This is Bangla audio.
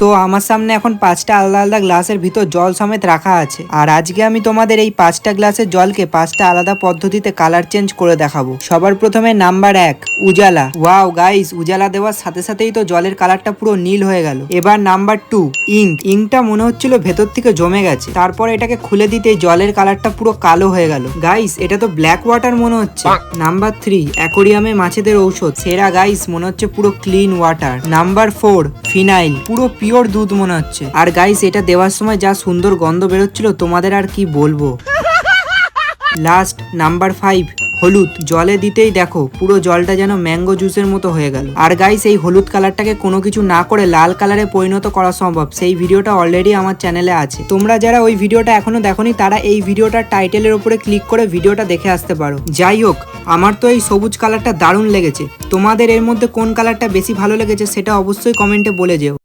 তো আমার সামনে এখন 5টা আলাদা আলাদা গ্লাসের ভিতর জল সমেত রাখা আছে। আর আজকে আমি তোমাদের এই 5টা গ্লাসের জলকে 5টা আলাদা পদ্ধতিতে কালার চেঞ্জ করে দেখাবো। সবার প্রথমে নাম্বার 1 উজালা। ওয়াও গাইস, উজালা দেওয়ার সাথে সাথেই তো জলের কালারটা পুরো নীল হয়ে গেল। এবার নাম্বার 2 ইঙ্কটা মনে হচ্ছিল ভেতর থেকে জমে গেছে, তারপর এটাকে খুলে দিতেই জলের কালারটা পুরো কালো হয়ে গেল। গাইস এটা তো ব্ল্যাক ওয়াটার মনে হচ্ছে। নাম্বার 3 অ্যাকোরিয়ামে মাছেদের ঔষধ। সেরা গাইস, মনে হচ্ছে পুরো ক্লিন ওয়াটার। নাম্বার 4 ফিনাইল, পুরো পিওর দুধ মনে হচ্ছে। আর গাইস এটা দেওয়ার সময় যা সুন্দর গন্ধ বেরোচ্ছিল তোমাদের আর কি বলবো। লাস্ট নাম্বার 5 হলুদ। জলে দিতেই দেখো পুরো জলটা যেন ম্যাঙ্গো জুসের মতো হয়ে গেল। আর গাইস এই হলুদ কালারটাকে কোনো কিছু না করে লাল কালারে পরিণত করা সম্ভব, সেই ভিডিওটা অলরেডি আমার চ্যানেলে আছে। তোমরা যারা ওই ভিডিওটা এখনো দেখোনি তারা এই ভিডিওটার টাইটেলের উপরে ক্লিক করে ভিডিওটা দেখে আসতে পারো। যাই হোক, আমার তো এই সবুজ কালারটা দারুণ লেগেছে। তোমাদের এর মধ্যে কোন কালারটা বেশি ভালো লেগেছে সেটা অবশ্যই কমেন্টে বলে যেও।